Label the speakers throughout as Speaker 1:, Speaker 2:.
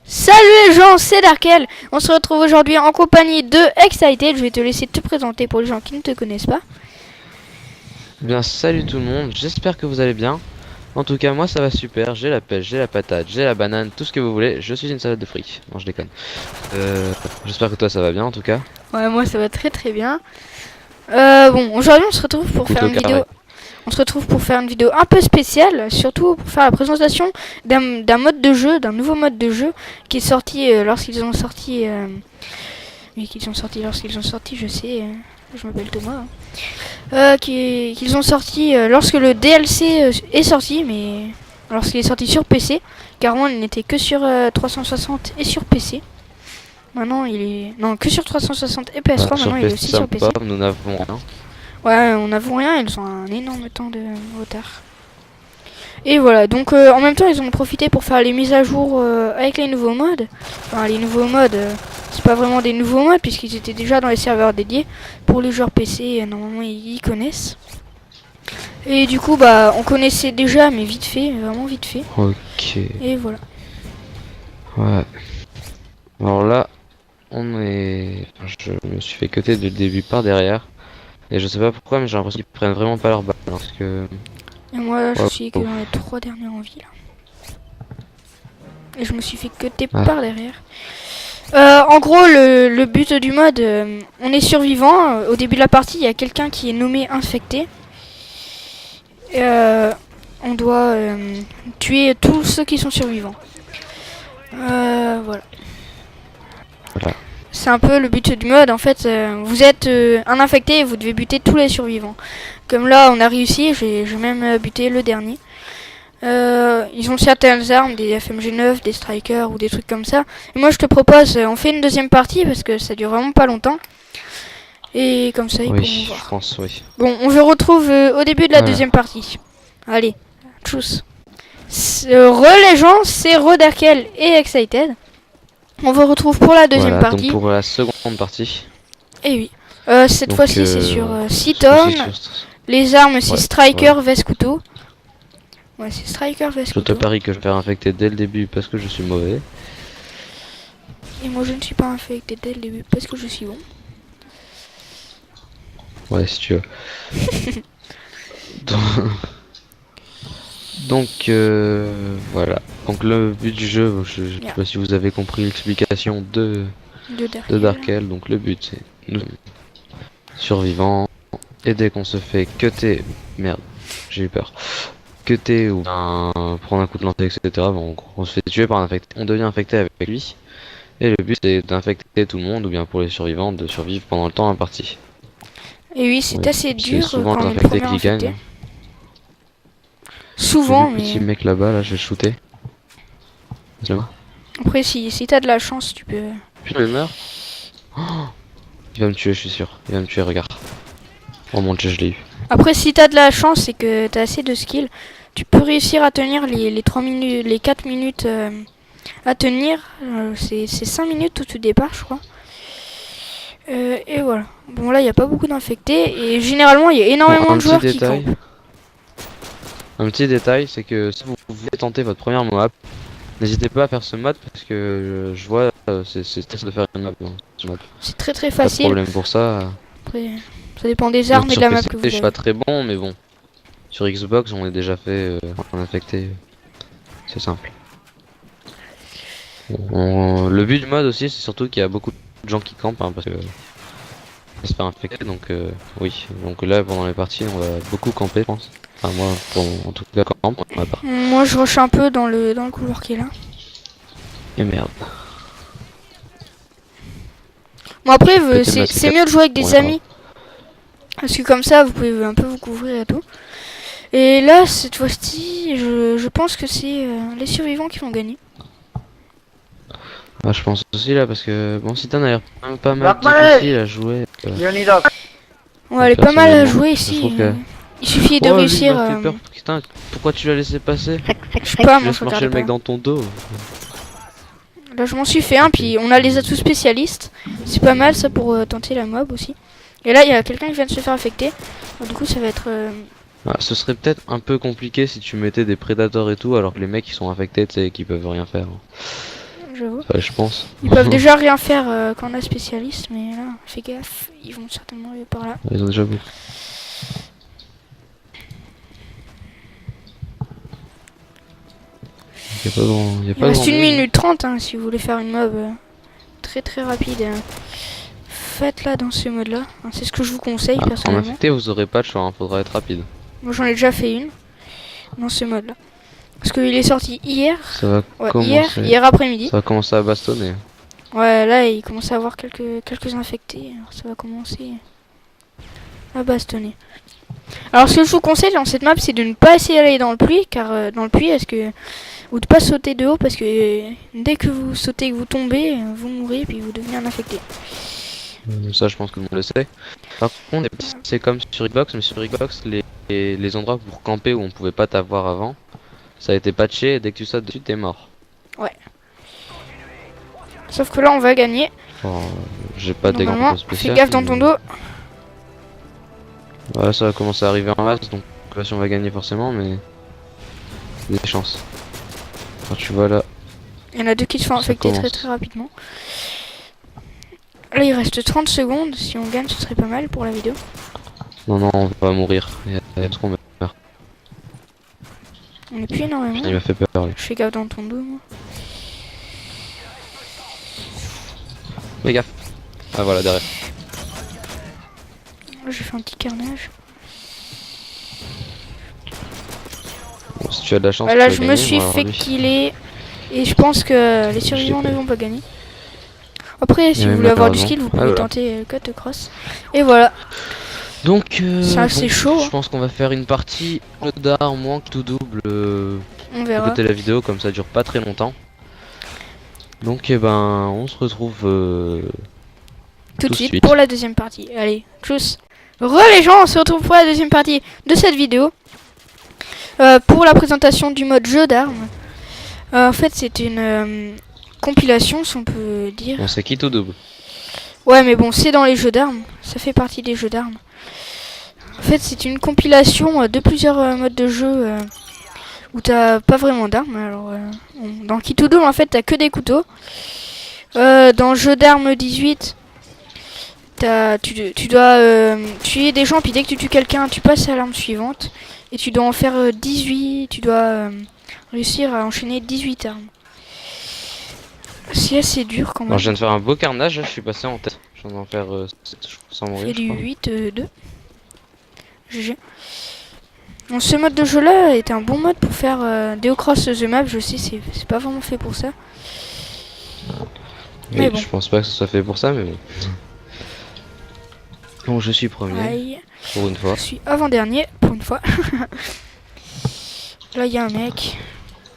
Speaker 1: Salut les gens, c'est Darkel. On se retrouve aujourd'hui en compagnie de Excited. Je vais te laisser te présenter pour les gens qui ne te connaissent pas.
Speaker 2: Bien, salut tout le monde, j'espère que vous allez bien. En tout cas, moi ça va super, j'ai la pêche, j'ai la patate, j'ai la banane, tout ce que vous voulez. Je suis une salade de fric. Non, je déconne. J'espère que toi ça va bien en tout cas.
Speaker 1: Ouais, moi ça va très très bien. Bon, aujourd'hui on se retrouve pour faire
Speaker 2: Couteau
Speaker 1: une
Speaker 2: carré.
Speaker 1: vidéo. On se retrouve pour faire une vidéo un peu spéciale, surtout pour faire la présentation d'un mode de jeu, d'un nouveau mode de jeu qui est sorti lorsqu'ils ont sorti. Lorsqu'ils ont sorti, je sais, je m'appelle Thomas. Qu'ils ont sorti lorsque le DLC est sorti, mais lorsqu'il est sorti sur PC, car avant il n'était que sur 360 et sur PC. Maintenant il est non que sur 360 et PS3.
Speaker 2: Sur
Speaker 1: Maintenant il est
Speaker 2: PC,
Speaker 1: aussi
Speaker 2: ça
Speaker 1: sur
Speaker 2: me
Speaker 1: PC.
Speaker 2: pas, nous n'avons rien.
Speaker 1: Ouais, on n'avoue rien, ils ont un énorme temps de retard. Et voilà, donc en même temps ils ont profité pour faire les mises à jour avec les nouveaux modes. Enfin les nouveaux modes, c'est pas vraiment des nouveaux modes puisqu'ils étaient déjà dans les serveurs dédiés. Pour les joueurs PC, normalement ils connaissent. Et du coup bah on connaissait déjà mais vite fait, vraiment vite fait.
Speaker 2: Ok.
Speaker 1: Et voilà.
Speaker 2: Ouais. Alors là, je me suis fait cutter dès le début par derrière. Et je sais pas pourquoi, mais j'ai l'impression qu'ils prennent vraiment pas leur balle. Parce que.
Speaker 1: Et moi je
Speaker 2: Ouais,
Speaker 1: suis que dans les 3 dernières en vie là. Et je me suis fait cutter
Speaker 2: Ah.
Speaker 1: par derrière. En gros, le but du mode, on est survivant. Au début de la partie, il y a quelqu'un qui est nommé infecté. On doit tuer tous ceux qui sont survivants. Voilà.
Speaker 2: Voilà.
Speaker 1: C'est un peu le but du mode. En fait, vous êtes un infecté et vous devez buter tous les survivants. Comme là, on a réussi. J'ai même buté le dernier. Ils ont certaines armes, des FMG9, des strikers ou des trucs comme ça. Et moi je te propose, on fait une deuxième partie parce que ça dure vraiment pas longtemps. Et comme ça ils pourront
Speaker 2: Oui,
Speaker 1: voir.
Speaker 2: je pense, oui.
Speaker 1: Bon, on se retrouve au début de la
Speaker 2: Voilà.
Speaker 1: deuxième partie. Allez, tchuss. Re les gens, c'est Re Darkel et Excited. On vous retrouve pour la deuxième
Speaker 2: Voilà,
Speaker 1: partie.
Speaker 2: donc pour la seconde partie.
Speaker 1: Et oui. Cette
Speaker 2: Donc,
Speaker 1: fois-ci c'est sur 6
Speaker 2: cette
Speaker 1: tonnes.
Speaker 2: fois-ci sur-
Speaker 1: Les armes c'est
Speaker 2: Ouais,
Speaker 1: striker,
Speaker 2: ouais.
Speaker 1: veste couteau. Ouais, c'est striker, veste
Speaker 2: Je te
Speaker 1: couteau.
Speaker 2: parie que je vais faire infecter dès le début parce que je suis mauvais.
Speaker 1: Et moi je ne suis pas infecté dès le début parce que je suis bon.
Speaker 2: Ouais, si tu veux. Donc, voilà. Donc le but du jeu, je sais pas si vous avez compris l'explication de Darkel. Donc le but c'est nous survivants et dès qu'on se fait cutter, merde, j'ai eu peur. Cutter ou bien prendre un coup de lancer, etc. Bon, on se fait tuer par un infecté, on devient infecté avec lui. Et le but c'est d'infecter tout le monde ou bien pour les survivants de survivre pendant le temps imparti.
Speaker 1: Et oui, c'est
Speaker 2: Oui,
Speaker 1: assez
Speaker 2: c'est
Speaker 1: dur
Speaker 2: souvent
Speaker 1: quand on est le
Speaker 2: l'infecté
Speaker 1: premier
Speaker 2: qui gagne.
Speaker 1: infecté.
Speaker 2: J'ai
Speaker 1: Souvent,
Speaker 2: vu le petit
Speaker 1: mais
Speaker 2: mec là-bas, là, je vais le shooter. Laisse-le-moi.
Speaker 1: après, si t'as de la chance, tu peux.
Speaker 2: Putain, il meurt. Oh, il va me tuer, je suis sûr. Il va me tuer, regarde. Oh mon dieu, je l'ai eu.
Speaker 1: Après, si t'as de la chance et que t'as assez de skill, tu peux réussir à tenir les 3 minutes, les 4 minutes à tenir. C'est 5 minutes au tout départ, je crois. Et voilà. Bon, là, il n'y a pas beaucoup d'infectés. Et généralement, il y a énormément de joueurs qui campent.
Speaker 2: Un petit détail, c'est que si vous voulez tenter votre première map, n'hésitez pas à faire ce mode parce que je vois, c'est stress de faire une map. Ce mode.
Speaker 1: C'est très très
Speaker 2: Pas de
Speaker 1: facile.
Speaker 2: problème pour ça.
Speaker 1: Après, ça dépend des armes et de
Speaker 2: Sur
Speaker 1: la map
Speaker 2: PC,
Speaker 1: que vous
Speaker 2: je suis
Speaker 1: avez.
Speaker 2: pas très bon, mais bon. Sur Xbox, on est déjà fait en infecté. C'est simple. Le but du mode aussi, c'est surtout qu'il y a beaucoup de gens qui campent, hein, parce que ça se fait infecter, donc oui. Donc là, pendant les parties, on va beaucoup camper, je pense. Enfin, moi, en tout cas, camp, pour ma part.
Speaker 1: Moi, je rush un peu dans le couloir qui est là.
Speaker 2: Et merde.
Speaker 1: Bon, après,
Speaker 2: Péter ma
Speaker 1: c'est mieux de jouer avec des
Speaker 2: ouais,
Speaker 1: amis. Parce que comme ça, vous pouvez un peu vous couvrir et tout. Et là, cette fois-ci, je pense que c'est les survivants qui vont gagner.
Speaker 2: Ah, je pense aussi là, parce que bon, Citan a l'air pas mal difficile à jouer.
Speaker 1: Ouais, elle est pas mal à
Speaker 2: personnellement,
Speaker 1: jouer
Speaker 2: je
Speaker 1: ici.
Speaker 2: trouve que-
Speaker 1: Il suffit de
Speaker 2: Oh, lui,
Speaker 1: réussir.
Speaker 2: il m'a fait peur. Putain, pourquoi tu l'as laissé passer?
Speaker 1: Je sais pas,
Speaker 2: Tu
Speaker 1: moi
Speaker 2: laisses
Speaker 1: je
Speaker 2: marcher
Speaker 1: regarde
Speaker 2: le mec
Speaker 1: pas.
Speaker 2: dans ton dos.
Speaker 1: Là, je m'en suis fait un, puis on a les atouts spécialistes. C'est pas mal ça pour tenter la mob aussi. Et là, il y a quelqu'un qui vient de se faire affecter. Du coup, ça va être.
Speaker 2: Ah, ce serait peut-être un peu compliqué si tu mettais des prédateurs et tout, alors que les mecs qui sont infectés, tu sais, qui peuvent rien faire.
Speaker 1: j'avoue.
Speaker 2: Ouais, je pense.
Speaker 1: Ils peuvent déjà rien faire quand on a spécialiste, mais là, fais gaffe, ils vont certainement aller par là.
Speaker 2: Ils ont déjà beaucoup. Il
Speaker 1: reste 1 minute 30 hein, si vous voulez faire une mob très très rapide. Faites-la dans ce mode-là. Hein, c'est ce que je vous conseille personnellement.
Speaker 2: En infecté, vous aurez pas de choix, hein, faudra être rapide.
Speaker 1: Moi j'en ai déjà fait une dans ce mode-là. Parce qu'il est sorti hier.
Speaker 2: Ça va commencer.
Speaker 1: Hier après-midi.
Speaker 2: Ça va commencer à bastonner.
Speaker 1: Ouais, là il commence à avoir quelques infectés. Alors ça va commencer à bastonner. Alors ce que je vous conseille dans cette map, c'est de ne pas essayer d'aller dans le puits, car dans le puits, ou de pas sauter de haut, parce que dès que vous sautez et que vous tombez, vous mourrez puis vous devenez un infecté.
Speaker 2: Ça, je pense que tout le monde le sait. Par contre, c'est comme sur Xbox, mais sur Xbox, les endroits pour camper où on pouvait pas t'avoir avant, ça a été patché, et dès que tu sautes dessus, t'es mort.
Speaker 1: Ouais. Sauf que là, on va gagner.
Speaker 2: Oh, j'ai pas d'exemple spécial.
Speaker 1: Fais gaffe dans ton dos.
Speaker 2: Ouais, ça va commencer à arriver en masse, donc là, si on va gagner forcément, mais des chances. Quand tu vois là.
Speaker 1: Il y en a 2 qui se font infecter très très rapidement. Là, il reste 30 secondes. Si on gagne, ce serait pas mal pour la vidéo.
Speaker 2: Non, on va mourir. Il y a trop meurt.
Speaker 1: On est plus énormément.
Speaker 2: Il m'a fait peur, lui.
Speaker 1: Je fais gaffe dans ton dos, moi.
Speaker 2: Fais gaffe. Ah, voilà, derrière.
Speaker 1: J'ai fait un petit carnage.
Speaker 2: Bon, si tu as de la chance.
Speaker 1: Là, je me suis fait killer. Et je pense que les survivants ne vont pas gagner. Après, si vous voulez avoir du skill, vous pouvez tenter cut cross. Et voilà.
Speaker 2: Donc,
Speaker 1: c'est assez chaud.
Speaker 2: Je pense qu'on va faire une partie d'armes moins que tout double.
Speaker 1: On verra.
Speaker 2: Écoutez la vidéo, comme ça dure pas très longtemps. Donc, eh ben, on se retrouve
Speaker 1: tout de suite pour la deuxième partie. Allez, tchuss. Les gens, on se retrouve pour la deuxième partie de cette vidéo. Pour la présentation du mode jeu d'armes. En fait, c'est une compilation, si on peut dire.
Speaker 2: On sait qui tout double.
Speaker 1: Ouais, mais bon, c'est dans les jeux d'armes. Ça fait partie des jeux d'armes. En fait, c'est une compilation de plusieurs modes de jeu où t'as pas vraiment d'armes. Alors, dans Kit to Double, en fait, t'as que des couteaux. Dans Jeu d'armes 18, tu dois tuer des gens, puis dès que tu tues quelqu'un, tu passes à l'arme suivante. Et tu dois en faire 18. Tu dois réussir à enchaîner 18 armes. C'est assez dur quand même.
Speaker 2: Alors, je viens de faire un beau carnage, je suis passé en tête. Je viens d'en faire 7 sans mourir.
Speaker 1: Et du 8-2. GG. Bon, ce mode de jeu là est un bon mode pour faire des Across the Map. Je sais, c'est pas vraiment fait pour ça.
Speaker 2: Mais bon. Je pense pas que ce soit fait pour ça, mais bon. Bon, je suis premier.
Speaker 1: Aïe.
Speaker 2: Pour une fois.
Speaker 1: Je suis avant-dernier pour une fois. Là, il y a un mec.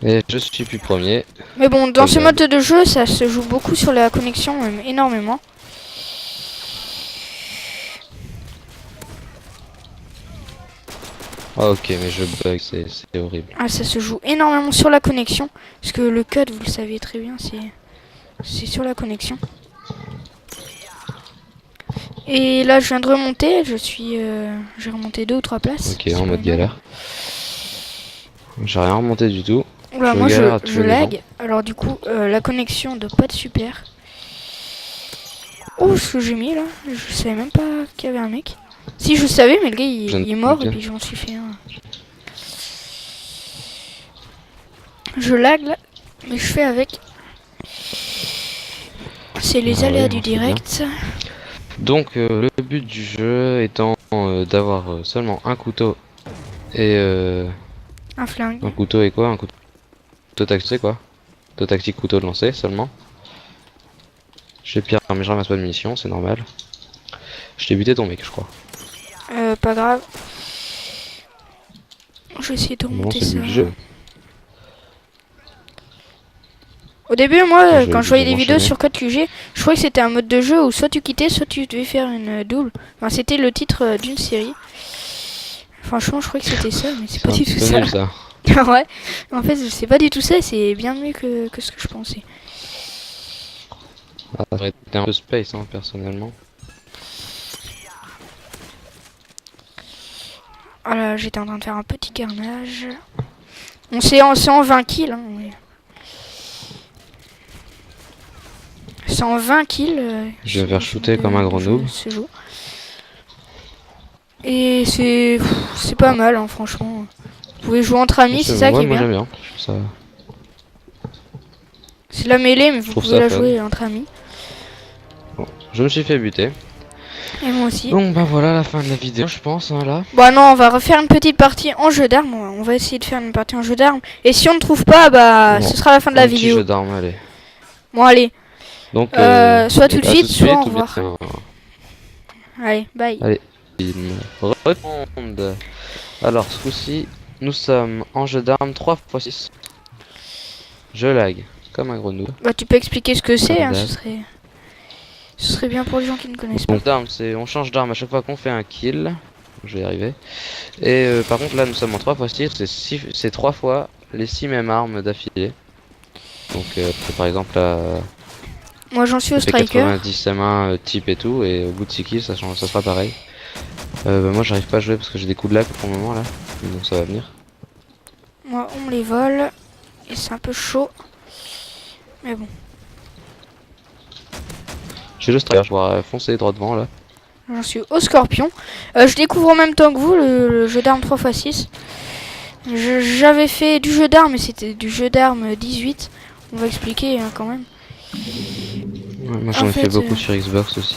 Speaker 2: Et je suis plus premier.
Speaker 1: Mais bon, dans ce mode de jeu, ça se joue beaucoup sur la connexion, même énormément.
Speaker 2: Ah ok, mais je bug, c'est horrible.
Speaker 1: Ah, ça se joue énormément sur la connexion. Parce que le code, vous le savez très bien, c'est sur la connexion. Et là, je viens de remonter. J'ai remonté 2 ou 3 places.
Speaker 2: Ok, en mode galère. J'ai rien remonté du tout.
Speaker 1: Oula, moi je lag. Alors du coup, la connexion doit pas être super. Oh, ce que j'ai mis là. Je savais même pas qu'il y avait un mec. Si, je savais, mais le gars il est mort et puis je m'en suis fait un. Je lag là, mais je fais avec. C'est les aléas du direct.
Speaker 2: Donc le but du jeu étant d'avoir seulement un couteau et
Speaker 1: un flingue.
Speaker 2: Un couteau et quoi? Un couteau tactique quoi? Couteau tactique, couteau de lancer seulement. J'ai pire mais je ramasse pas de munitions, c'est normal. Je t'ai buté ton mec je crois.
Speaker 1: Pas grave. Je vais essayer de remonter ça. Au début, moi, quand je voyais des vidéos sur Code QG, je croyais que c'était un mode de jeu où soit tu quittais, soit tu devais faire une double. Enfin, c'était le titre d'une série. Franchement, je croyais que c'était ça, mais c'est pas du tout ça. Ouais, en fait, c'est pas du tout ça, c'est bien mieux que ce que je pensais.
Speaker 2: Ah, ça aurait été un peu space, hein, personnellement.
Speaker 1: Voilà, j'étais en train de faire un petit carnage. On s'est en 20 kills, hein, mais... 120 kills.
Speaker 2: Je vais faire shooter comme un gros noob.
Speaker 1: Et c'est pas mal, hein, franchement. Vous pouvez jouer entre amis, c'est ça qui est bien.
Speaker 2: Moi, ça...
Speaker 1: C'est la mêlée, mais vous pouvez la jouer entre amis.
Speaker 2: Bon, je me suis fait buter.
Speaker 1: Et moi aussi.
Speaker 2: Bon, bah voilà la fin de la vidéo, je pense, hein, là.
Speaker 1: Bah non, on va refaire une petite partie en jeu d'armes. On va essayer de faire une partie en jeu d'armes. Et si on ne trouve pas, bah ce sera la fin de la vidéo.
Speaker 2: Jeu d'armes, allez.
Speaker 1: Bon, allez.
Speaker 2: Donc,
Speaker 1: soit tout de suite, soit au revoir. Allez, bye.
Speaker 2: Allez, répondre. Alors, ce coup-ci, nous sommes en jeu d'armes 3x6. Je lag, comme un gros noob.
Speaker 1: Bah tu peux expliquer ce que c'est, hein, ce serait bien pour les gens qui ne connaissent pas.
Speaker 2: Donc c'est on change d'arme à chaque fois qu'on fait un kill. Je vais y arriver. Et par contre là nous sommes en 3x6, c'est 3 fois les 6 mêmes armes d'affilée. Donc par exemple là,
Speaker 1: moi j'en suis au striker.
Speaker 2: 90 M1 type et tout, et au bout de 6 kills ça sera pareil. Bah, moi j'arrive pas à jouer parce que j'ai des coups de lag pour le moment là. Donc ça va venir.
Speaker 1: Moi on me les vole. Et c'est un peu chaud. Mais bon.
Speaker 2: J'ai le striker, je vais foncer droit devant là.
Speaker 1: J'en suis au scorpion. Je découvre en même temps que vous le jeu d'armes 3x6. J'avais fait du jeu d'armes, mais c'était du jeu d'armes 18. On va expliquer hein, quand même.
Speaker 2: Ouais, moi j'en ai fait beaucoup sur Xbox aussi.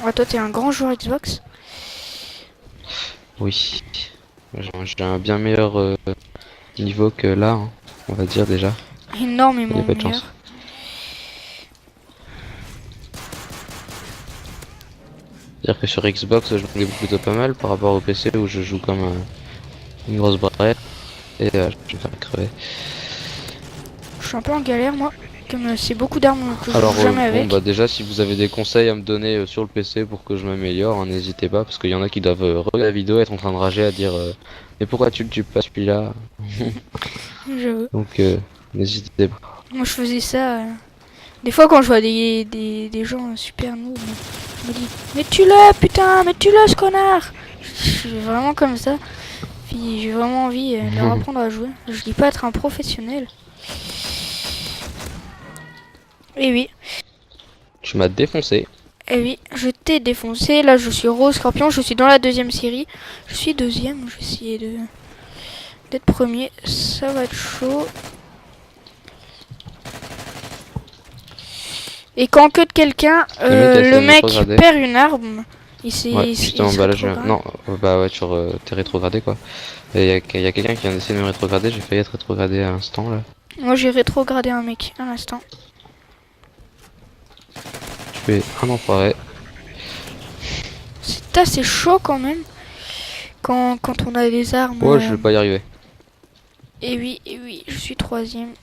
Speaker 1: Ouais, toi t'es un grand joueur Xbox.
Speaker 2: Oui. J'ai un bien meilleur niveau que là, hein, on va dire déjà.
Speaker 1: Énormément
Speaker 2: pas de
Speaker 1: meilleur.
Speaker 2: chance. C'est-à-dire que sur Xbox je joue plutôt pas mal par rapport au PC où je joue comme une grosse barrière et je vais me faire crever.
Speaker 1: Je suis un peu en galère moi, comme c'est beaucoup d'armes que je joue jamais avec.
Speaker 2: Bah déjà si vous avez des conseils à me donner sur le PC pour que je m'améliore, hein, n'hésitez pas parce qu'il y en a qui doivent regarder la vidéo et être en train de rager à dire mais pourquoi tu le tues pas celui-là. Donc n'hésitez pas.
Speaker 1: Moi je faisais ça des fois quand je vois des gens super noobs. Je me dis mais tue-le putain, mais tue-le ce connard. Je suis vraiment comme ça. Puis j'ai vraiment envie de leur apprendre à jouer. Je dis pas être un professionnel. Et oui.
Speaker 2: Tu m'as défoncé.
Speaker 1: Et oui, je t'ai défoncé. Là je suis Rose Scorpion, je suis dans la deuxième série. Je suis deuxième, je vais essayer d'être premier. Ça va être chaud. Et quand que de quelqu'un, le mec perd une arme, il s'est...
Speaker 2: Ouais, justement, bah là je... Non, bah ouais, t'es rétrogradé quoi. Et il y a quelqu'un qui vient d'essayer de me rétrograder, j'ai failli être rétrogradé à l'instant là.
Speaker 1: Moi j'ai rétrogradé un mec à l'instant.
Speaker 2: Tu es un enfoiré.
Speaker 1: C'est assez chaud quand même, quand on a des armes.
Speaker 2: Ouais, je vais pas y arriver.
Speaker 1: Et oui, je suis troisième.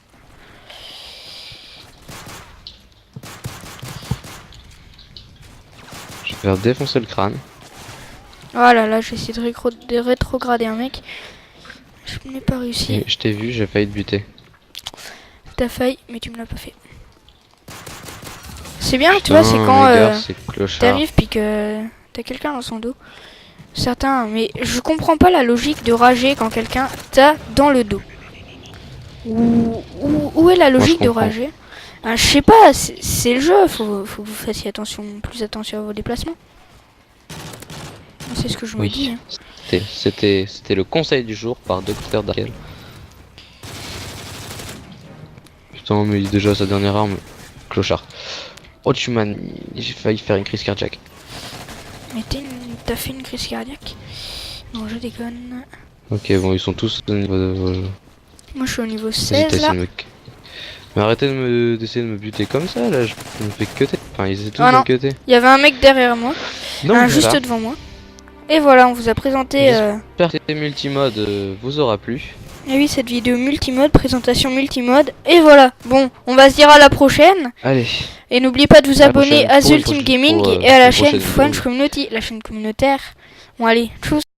Speaker 2: Je vais faire défoncer le crâne.
Speaker 1: Voilà, là j'ai essayé de rétrograder un mec. Je n'ai pas réussi.
Speaker 2: Et je t'ai vu, j'ai failli te buter.
Speaker 1: T'as failli, mais tu me l'as pas fait. C'est bien, tu vois, c'est quand t'arrives puis que t'as quelqu'un dans son dos. Certains, mais je comprends pas la logique de rager quand quelqu'un t'a dans le dos. Où est la logique de rager? Je sais pas, c'est le jeu, faut que vous fassiez plus attention à vos déplacements. C'est ce que je me dis. Hein.
Speaker 2: C'était le conseil du jour par Dr Darkel. Putain, mais déjà sa dernière arme, clochard. Oh tu m'as... J'ai failli faire une crise cardiaque.
Speaker 1: Mais t'as fait une crise cardiaque? Non, je déconne.
Speaker 2: Ok, bon, ils sont tous au niveau de...
Speaker 1: Moi je suis au niveau 16 là.
Speaker 2: Mais arrêtez d'essayer de me buter comme ça là, je me fais cutter. Enfin, ils étaient tous me cutter.
Speaker 1: Il y avait un mec derrière moi, juste devant moi. Et voilà, on vous a présenté...
Speaker 2: J'espère que multimode vous aura plu.
Speaker 1: Et oui, cette vidéo multimode, présentation multimode. Et voilà, bon, on va se dire à la prochaine.
Speaker 2: Allez.
Speaker 1: Et n'oubliez pas de vous abonner à The Ultimate Gaming et à la chaîne French Community, la chaîne communautaire. Bon allez, tchuss.